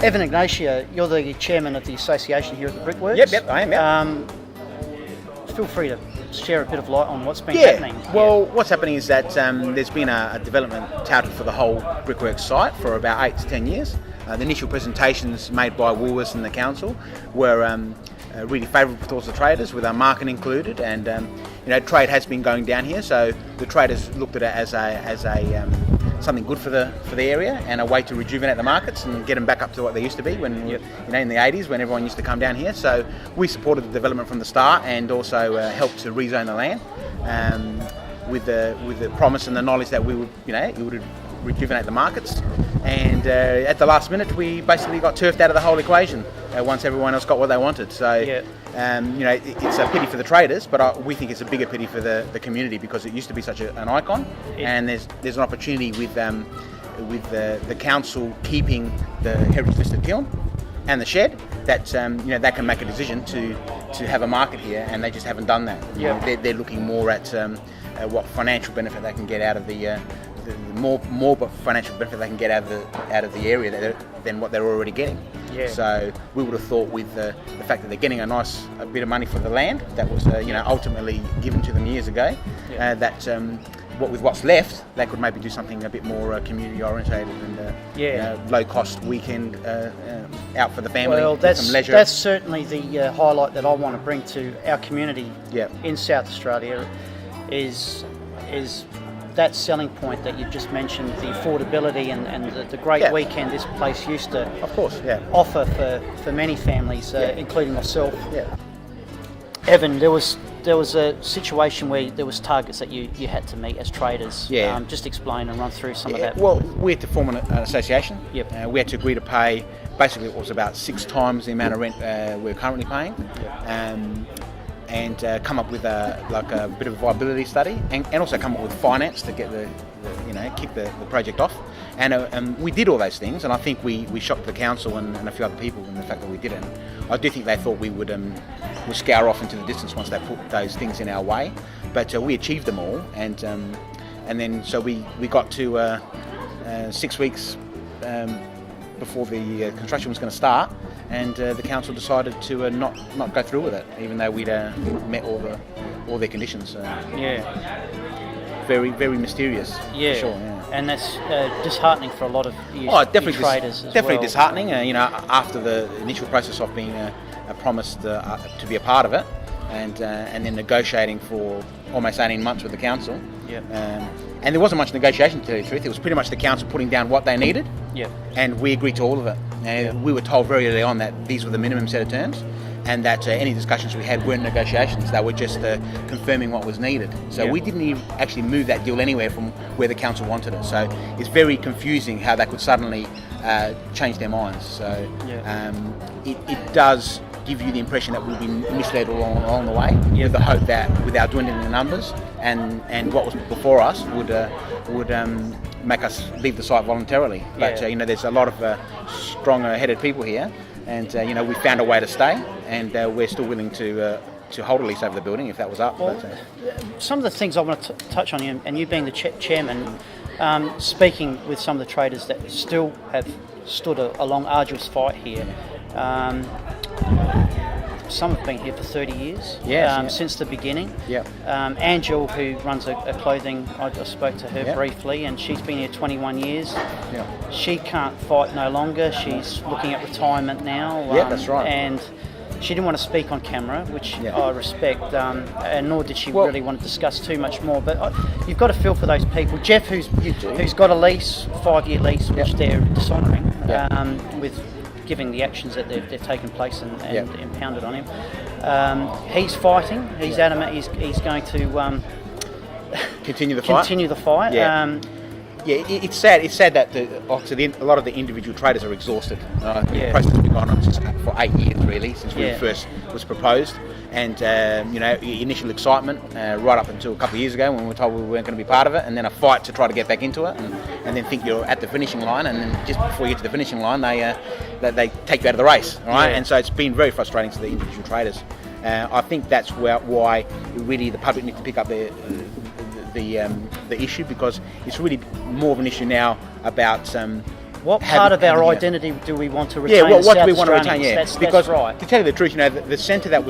Evan Ignacio, you're the chairman of the association here at the Brickworks. Yep, I am. Feel free to share a bit of light on what's been happening. Well, what's happening is that there's been a development touted for the whole Brickworks site for about 8 to 10 years. The initial presentations made by Woolworths and the council were really favourable towards the traders, with our market included, and trade has been going down here, so the traders looked at it as something good for the area and a way to rejuvenate the markets and get them back up to what they used to be when in the 80s, when everyone used to come down here. So we supported the development from the start and also helped to rezone the land with the promise and the knowledge that we would it would rejuvenate the markets. And at the last minute, we basically got turfed out of the whole equation once everyone else got what they wanted. So, it's a pity for the traders, but we think it's a bigger pity for the community, because it used to be such an icon. And there's an opportunity with the council keeping the heritage listed kiln and the shed that they can make a decision to have a market here, and they just haven't done that. They're looking more at what financial benefit they can get out of the more financial benefit they can get out of the area than what they're already getting. So we would have thought, with the fact that they're getting a bit of money for the land that was ultimately given to them years ago, that with what's left, they could maybe do something a bit more community orientated and low cost weekend out for the family. Well, some leisure. That's certainly the highlight that I want to bring to our community in South Australia is that selling point that you've just mentioned, the affordability and the great weekend this place used to offer for many families, including myself. Evan, there was a situation where there was targets that you had to meet as traders. Just explain and run through some of that. Well, we had to form an association. We had to agree to pay, basically it was about 6 times the amount of rent we're currently paying. And come up with a bit of a viability study, and also come up with finance to get kick the project off. And we did all those things, and I think we shocked the council and a few other people in the fact that we did it. I do think they thought we would scour off into the distance once they put those things in our way, but we achieved them all, and then so we got to 6 weeks before the construction was going to start, and the council decided to not go through with it, even though we'd met all their conditions. Very, very mysterious. For sure. And that's disheartening for a lot of you traders. Definitely disheartening. After the initial process of being promised to be a part of it, and then negotiating for almost 18 months with the council. And there wasn't much negotiation, to tell you the truth. It was pretty much the council putting down what they needed, and we agreed to all of it. And we were told very early on that these were the minimum set of terms, and that any discussions we had weren't negotiations. They were just confirming what was needed. So we didn't even actually move that deal anywhere from where the council wanted it. So it's very confusing how they could suddenly change their minds. So it does give you the impression that we've been misled along the way, with the hope that with our dwindling in numbers and what was before us would make us leave the site voluntarily. But there's a lot of stronger-headed people here, and we found a way to stay, and we're still willing to hold a lease over the building if that was up. Well, some of the things I want to touch on, and you being the chairman, speaking with some of the traders that still have stood a long, arduous fight here. Some have been here for 30 years, since the beginning. Angel, who runs a clothing, I just spoke to her briefly, and she's been here 21 years. She can't fight no longer. She's looking at retirement now. That's right. And she didn't want to speak on camera, which I respect, and nor did she really want to discuss too much more. But you've got to feel for those people. Jeff, who's got a lease, 5-year lease, which they're dishonouring with giving the actions that they've taken place and impounded on him. He's fighting. He's adamant. He's going to continue the fight. It's sad. It's sad that a lot of the individual traders are exhausted. The process has been going on for 8 years, really, since we first was proposed. And initial excitement right up until a couple of years ago when we were told we weren't going to be part of it, and then a fight to try to get back into it, and then think you're at the finishing line, and then just before you get to the finishing line, they take you out of the race, right? And so it's been very frustrating to the individual traders. I think that's why really the public need to pick up the issue, because it's really more of an issue now about What part of our identity do we want to retain? Yeah, what do we South want to retain? Australians? Yeah, That's because right. to tell you the truth, the centre that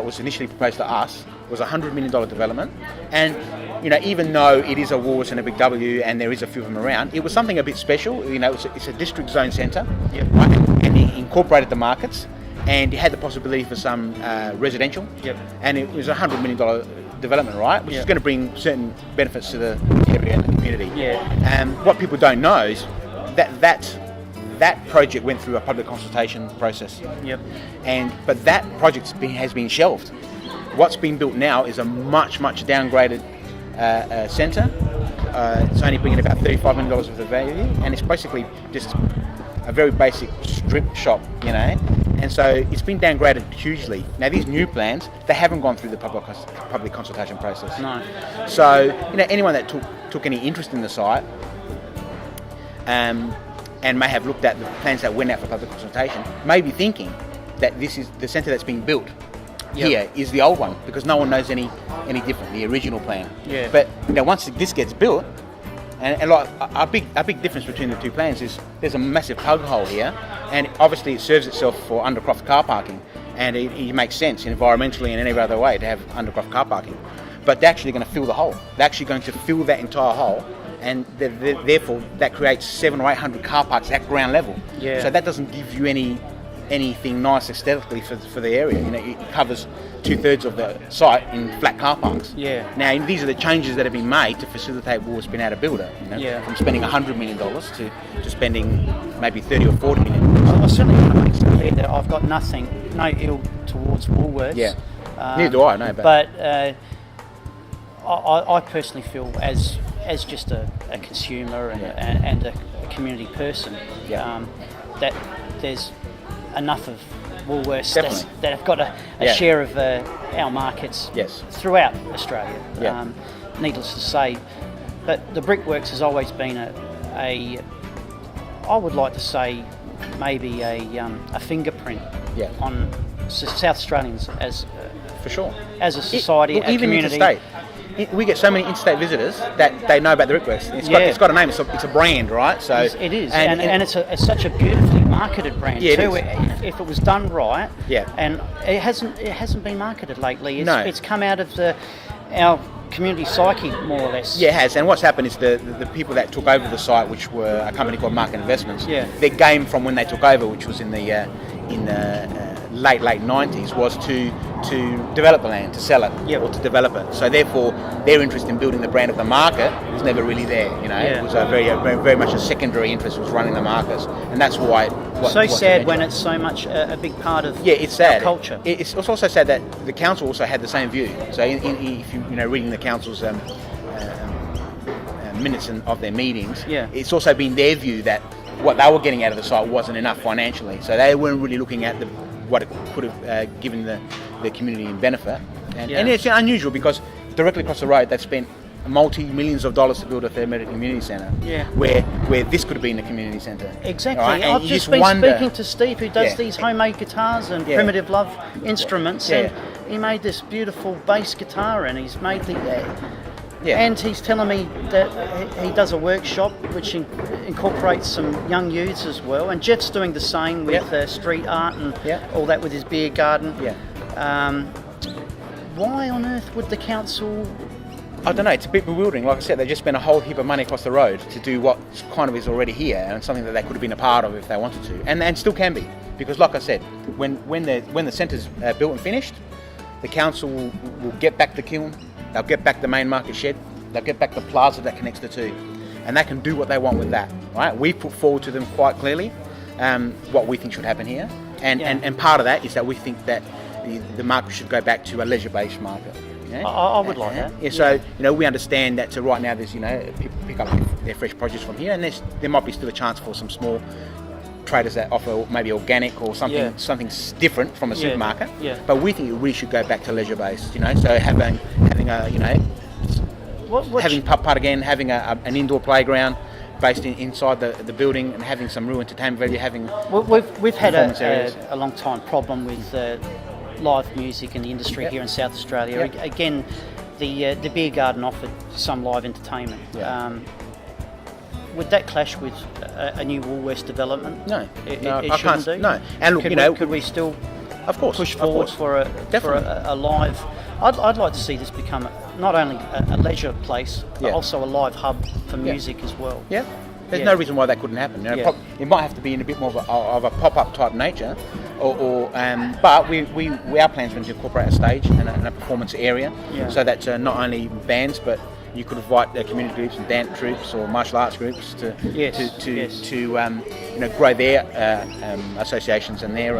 was initially proposed to us was $100 million development, and even though it is a Woolworths and a Big W, and there is a few of them around, it was something a bit special. It's a district zone centre, right? And it incorporated the markets, and it had the possibility for some residential, and it was a $100 million development, right, which is going to bring certain benefits to the area and the community. What people don't know is that project went through a public consultation process. But that project has been shelved. What's being built now is a much downgraded centre. It's only bringing about $35 million worth of value, and it's basically just a very basic strip shop, and so it's been downgraded hugely. Now these new plans, they haven't gone through the public consultation process. No. So anyone that took any interest in the site and may have looked at the plans that went out for public consultation may be thinking that this is the centre that's being built here is the old one, because no one knows any different, the original plan. But once this gets built, and like a big difference between the two plans is there's a massive plug hole here, and obviously it serves itself for undercroft car parking, and it makes sense environmentally and any other way to have undercroft car parking. But they're actually going to fill the hole. They're actually going to fill that entire hole, and therefore that creates 700 or 800 car parks at ground level. So that doesn't give you anything nice aesthetically for the area. It covers 2/3 of the site in flat car parks. Now these are the changes that have been made to facilitate Woolworths being able to build it. From spending $100 million to spending maybe 30 or 40 million. I certainly want to make it clear that I've got no ill towards Woolworths. Neither do I. No, but I personally feel as just a consumer and a community person that there's enough of Woolworths that have got a share of our markets throughout Australia. Needless to say, but the Brickworks has always been I would like to say maybe a fingerprint on South Australians as for sure, as a society, a even community. Interstate. We get so many interstate visitors that they know about the Brickworks. It's got a name. It's a brand, right? So it is, and it's such a beautifully marketed brand too. If it was done right, and it hasn't been marketed lately. It's come out of our community psyche, more or less. Yeah, it has. And what's happened is the people that took over the site, which were a company called Market Investments, their game from when they took over, which was in the late 90s, was to develop the land, to sell it, or to develop it. So therefore, their interest in building the brand of the market was never really there. It was a very much a secondary interest, was running the markets, and that's why. So sad when it's so much a big part of it's sad. Our culture. It's also sad that the council also had the same view. So if you reading the council's minutes of their meetings, it's also been their view that what they were getting out of the site wasn't enough financially. So they weren't really looking at what it could have given the community in benefit. And it's unusual because directly across the road they've spent multi-millions of dollars to build a therapeutic community centre, where this could have been a community centre. Exactly. Right? I've just been speaking to Steve, who does these homemade guitars and primitive love instruments, and he made this beautiful bass guitar, and he's made and he's telling me that he does a workshop which incorporates some young youths as well, and Jeff's doing the same with street art and all that with his beer garden. Why on earth would the council... I don't know, it's a bit bewildering. Like I said, they just spent a whole heap of money across the road to do what kind of is already here, and something that they could have been a part of if they wanted to, and still can be. Because like I said, when the centre's built and finished, the council will get back the kiln, they'll get back the main market shed, they'll get back the plaza that connects the two, and they can do what they want with that. Right? We put forward to them quite clearly what we think should happen here, and part of that is that we think that the market should go back to a leisure-based market. I would like that. So we understand that right now there's people pick up their fresh produce from here, and there might be still a chance for some small traders that offer maybe organic or something different from a supermarket. But we think it really should go back to leisure-based. So having a having putt again, having an indoor playground based inside the building, and having some real entertainment value. We've had a long time problem with live music in the industry here in South Australia. Again, the beer garden offered some live entertainment. would that clash with a new Woolworths development? No, It I shouldn't can't. do? No, and look, Could we still of course, push forward for a live? I'd like to see this become not only a leisure place, but also a live hub for music as well. Yeah. There's no reason why that couldn't happen. You know, it might have to be in a bit more of a pop-up type nature, but our plans are to incorporate a stage and a performance area, so that not only bands, but you could invite community groups and dance troops or martial arts groups to grow their associations and their.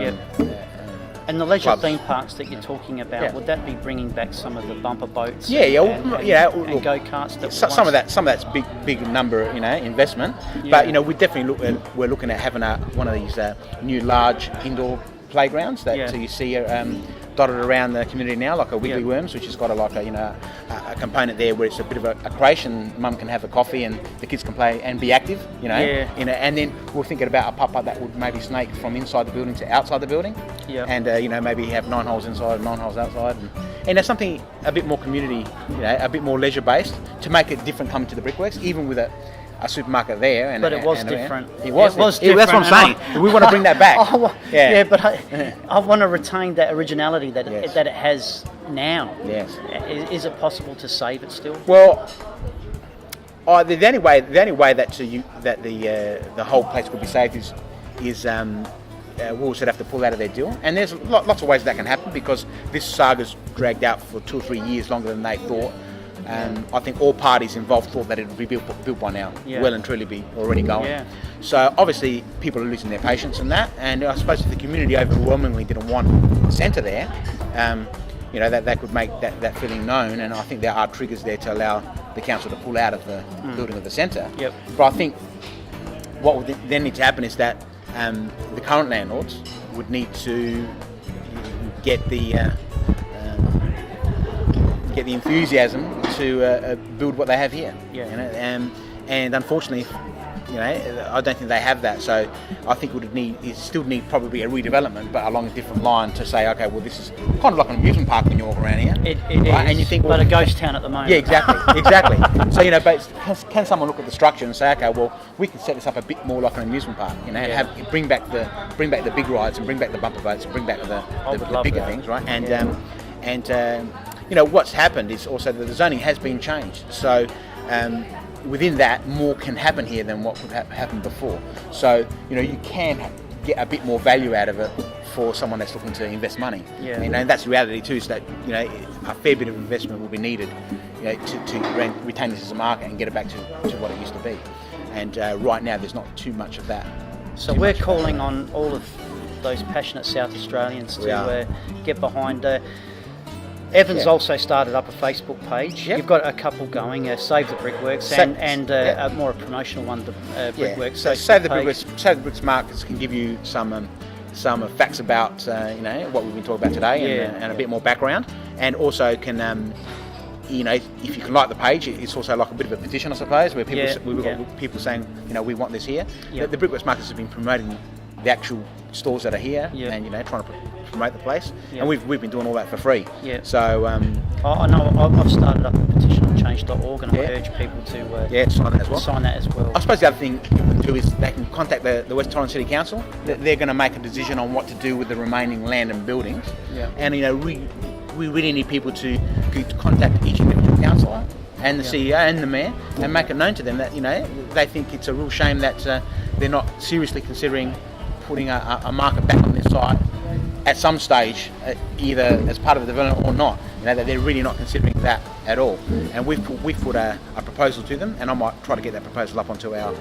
And the leisure clubs. theme parks that you're talking about, would that be bringing back some of the bumper boats? And go karts. Some of that's big number, investment. But we're looking at having one of these new large indoor playgrounds that so you see dotted around the community now, like a Wiggly Worms, which has got a component there where it's a bit of a creation. Mum can have a coffee and the kids can play and be active, and then we're thinking about a pop-up that would maybe snake from inside the building to outside the building, and maybe have 9 holes inside and 9 holes outside, and there's something a bit more community, a bit more leisure-based to make it different coming to the Brickworks, even with a supermarket there. But it was different. It was different. That's what I'm saying. We want to bring that back. But I want to retain that originality that it has now. Yes. Is it possible to save it still? Well, the only way that the whole place could be saved is Woolworths would have to pull out of their deal, and there's lots of ways that can happen because this saga's dragged out for 2 or 3 years longer than they thought. I think all parties involved thought that it would be built by now, well and truly be already going. Yeah. So obviously people are losing their patience in that, and I suppose if the community overwhelmingly didn't want a centre there, that could make that feeling known, and I think there are triggers there to allow the council to pull out of the building of the centre. Yep. But I think what would then need to happen is that the current landlords would need to get the enthusiasm to build what they have here. And unfortunately, I don't think they have that. So I think it still need probably a redevelopment, but along a different line to say, okay, well, this is kind of like an amusement park when you walk around here. It is, and you think, but a ghost town at the moment. Yeah, exactly. So but can someone look at the structure and say, okay, well, we can set this up a bit more like an amusement park, and bring back the big rides and bring back the bumper boats and bring back the bigger things, right? And what's happened is also that the zoning has been changed. So within that, more can happen here than what could happen before. So you can get a bit more value out of it for someone that's looking to invest money. And that's the reality too. Is that a fair bit of investment will be needed to retain this as a market and get it back to what it used to be. And right now, there's not too much of that. So we're calling on all of those passionate South Australians to get behind. Evan's also started up a Facebook page. You've got a couple going, Save the Brickworks and a more promotional one, the Brickworks. So Save the Brickworks Market can give you some facts about what we've been talking about today and a bit more background, and also can if you can like the page, it's also like a bit of a petition, I suppose, where we've got people saying we want this here. The Brickworks Market has been promoting the actual stores that are here and trying to promote the place, and we've been doing all that for free. So I know I've started up a petition on change.org, and I urge people to sign that as well. I suppose the other thing you can do is they can contact the West Torrens City Council. They're going to make a decision on what to do with the remaining land and buildings, and we really need people to contact each individual councillor and the CEO and the mayor and make it known to them that they think it's a real shame that they're not seriously considering putting a market back on their site at some stage, either as part of the development or not. That they're really not considering that at all. And we've put a proposal to them, and I might try to get that proposal up onto our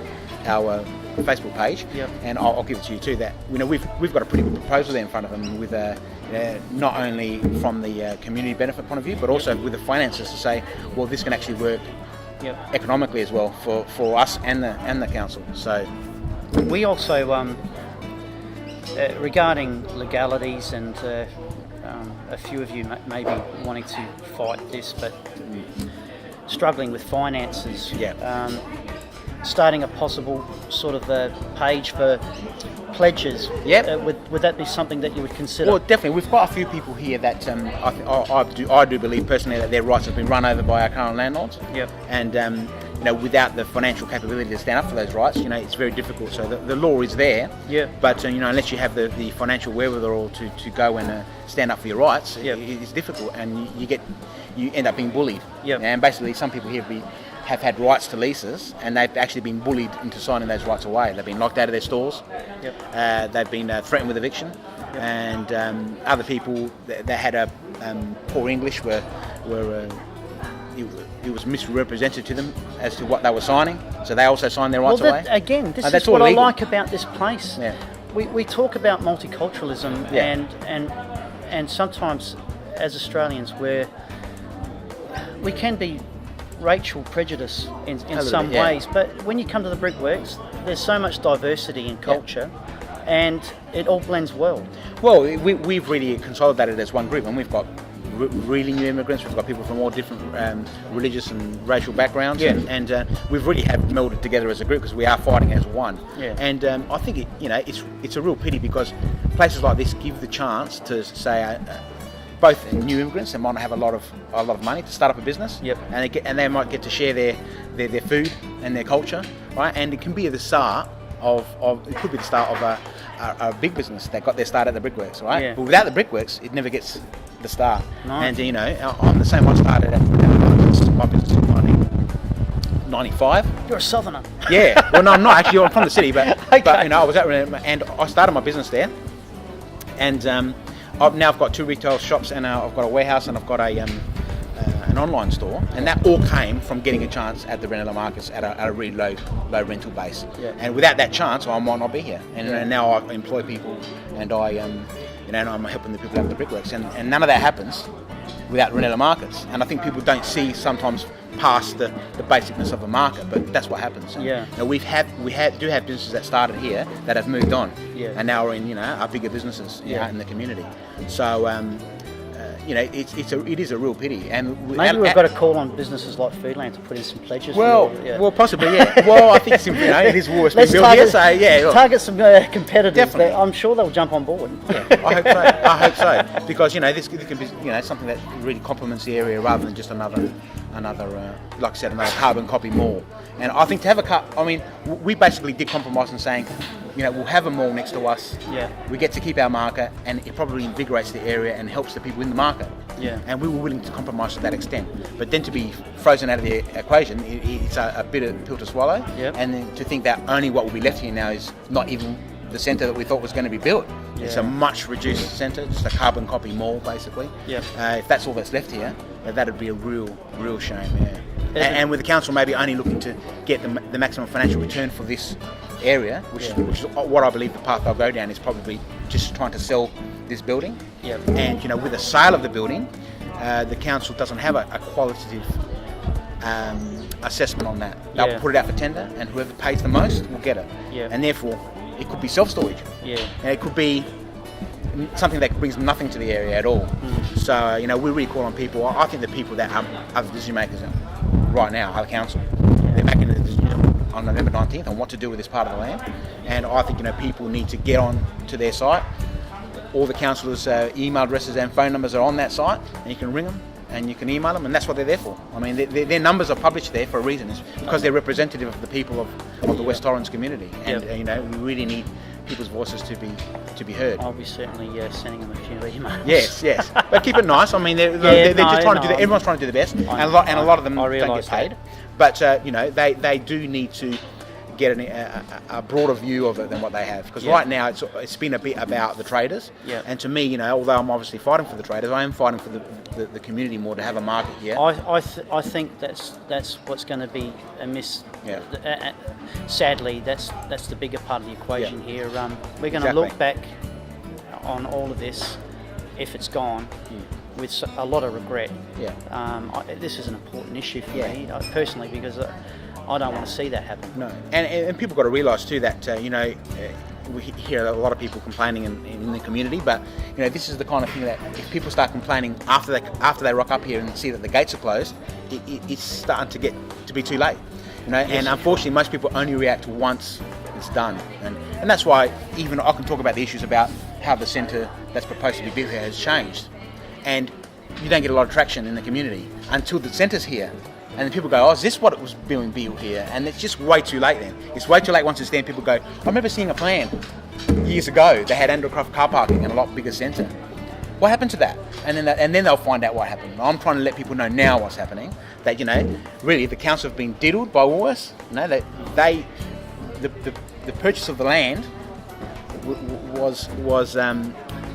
Facebook page, and I'll give it to you too. That we've got a pretty good proposal there in front of them with not only from the community benefit point of view, but also with the finances to say, well, this can actually work economically as well for us and the council. So we also. Regarding legalities, and a few of you may be wanting to fight this, but struggling with finances, starting a possible sort of a page for pledges, would that be something that you would consider? Well, definitely. We've got a few people here that I do believe personally that their rights have been run over by our current landlords. And without the financial capability to stand up for those rights, it's very difficult. So the law is there, but unless you have the financial wherewithal to go and stand up for your rights, it's difficult, and you end up being bullied. And basically, some people here have had rights to leases, and they've actually been bullied into signing those rights away. They've been locked out of their stores. They've been threatened with eviction, and other people that had a poor English were it was misrepresented to them as to what they were signing, so they also signed their rights away. Again, this is what I like about this place. We talk about multiculturalism, and sometimes as Australians we can be racial prejudice in some ways, but when you come to the Brickworks, there's so much diversity in culture, and it all blends well. Well, we've really consolidated as one group, and we've got really new immigrants. We've got people from all different religious and racial backgrounds, and we've really have melded together as a group because we are fighting as one. And I think it's a real pity, because places like this give the chance to say. Both new immigrants, they might not have a lot of money to start up a business, and they might get to share their food and their culture, right? And it can be the start of a big business that got their start at the Brickworks, right? But without the Brickworks, it never gets the start. And I'm the same. I started at my business in 1995. You're a southerner. Yeah. Well, no, I'm not actually. I'm from the city, but I was at, and I started my business there, and. I've got 2 retail shops, and I've got a warehouse, and I've got an online store, and that all came from getting a chance at the rental markets at a really low rental base. And without that chance, I might not be here. And now I employ people, and I'm helping the people out of the Brickworks, and none of that happens without rental markets. And I think people don't see sometimes past the basicness of the market, but that's what happens. We do have businesses that started here that have moved on, and now are in our bigger businesses out in the community. So it is a real pity. And maybe we've got to call on businesses like Foodland to put in some pledges. Well, possibly, Well, I think it is Woolworths being built here, so target some competitors. Definitely. I'm sure they'll jump on board. I hope so, because this could be something that really complements the area rather than just another like I said, another carbon copy mall. And I think to have we basically did compromise in saying, we'll have a mall next to us. We get to keep our market, and it probably invigorates the area and helps the people in the market. And we were willing to compromise to that extent. But then to be frozen out of the equation, it's a bitter pill to swallow. And then to think that only what will be left here now is not even the centre that we thought was going to be built. It's a much reduced centre, just a carbon copy mall basically. If that's all that's left here, that'd be a real shame. And with the council maybe only looking to get the maximum financial return for this area, which is what I believe the path they'll go down, is probably just trying to sell this building. And with the sale of the building, the council doesn't have a qualitative assessment on that. They'll put it out for tender, and whoever pays the most will get it. And therefore, it could be self-storage. And it could be something that brings nothing to the area at all. So, we really call on people. I think the people that are the decision makers right now are the council. They're making a decision on November 19th on what to do with this part of the land. And I think, people need to get on to their site. All the councillors' email addresses and phone numbers are on that site, and you can ring them and you can email them, and that's what they're there for. Their numbers are published there for a reason. It's because they're representative of the people of the West Torrens community, and we really need people's voices to be heard. I'll be certainly sending them a few emails. Yes, but keep it nice. They're just trying to do. Everyone's trying to do the best, and a lot of them don't get paid. But they do need to get a broader view of it than what they have, because right now it's been a bit about the traders, and to me, although I'm obviously fighting for the traders, I am fighting for the community more, to have a market here. I think that's what's going to be a miss. Sadly, that's the bigger part of the equation here. We're going to look back on all of this, if it's gone, with a lot of regret. This is an important issue for me personally, because I don't want to see that happen. No, and people got to realise too that we hear a lot of people complaining in the community, but this is the kind of thing that if people start complaining after they rock up here and see that the gates are closed, it's starting to be too late. And unfortunately, most people only react once it's done, and that's why even I can talk about the issues about how the centre that's proposed to be built here has changed, and you don't get a lot of traction in the community until the centre's here. And then people go, oh, is this what it was being built here? And it's just way too late then. It's way too late once it's there and people go, I remember seeing a plan years ago. They had Andrewcroft car parking and a lot bigger centre. What happened to that? And then they'll find out what happened. I'm trying to let people know now what's happening. That, you know, really the council have been diddled by Woolworths. You know, that the purchase of the land was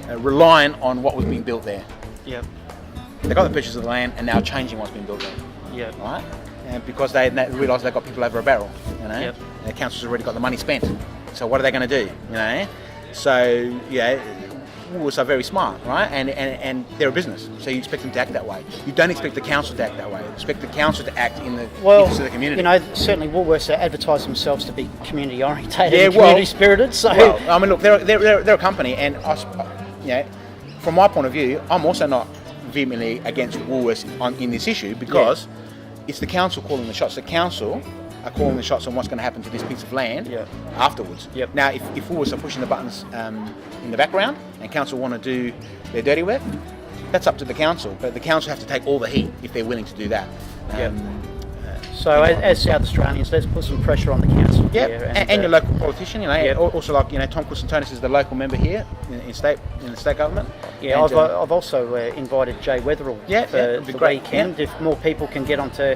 reliant on what was being built there. Yep. They got the purchase of the land and now changing what's been built there. Yep. Right? And because they realised they got people over a barrel. You know, yep. The council's already got the money spent. So what are they going to do? You know, so yeah. Woolworths are very smart, right? And they're a business, so you expect them to act that way. You don't expect the council to act that way. You expect the council to act in the interest of the community. You know, certainly Woolworths advertise themselves to be community orientated, and community spirited. So, I mean, look, they're a company, and you know, from my point of view, I'm also not vehemently against Woolworths in this issue because it's the council calling the shots. The council are calling the shots on what's going to happen to this piece of land afterwards. Yep. Now, if Woolworths are pushing the buttons in the background and council want to do their dirty work, that's up to the council. But the council have to take all the heat if they're willing to do that. So as South Australians, let's put some pressure on the council. Yeah, here and your local politician. You know, also like, you know, Tom Kusantonis is the local member here in the state government. Yeah, and, I've also invited Jay Weatherall for the weekend. Yeah. If more people can get onto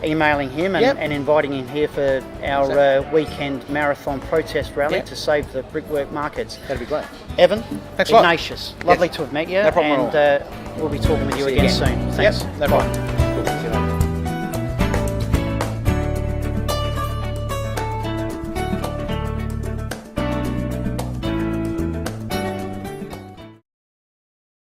emailing him and inviting him here for our weekend marathon protest rally to save the brickwork markets. That'd be great. Evan, thanks a lot. Ignatius, lovely to have met you. No problem and we'll be talking with you again soon. Thanks. No problem.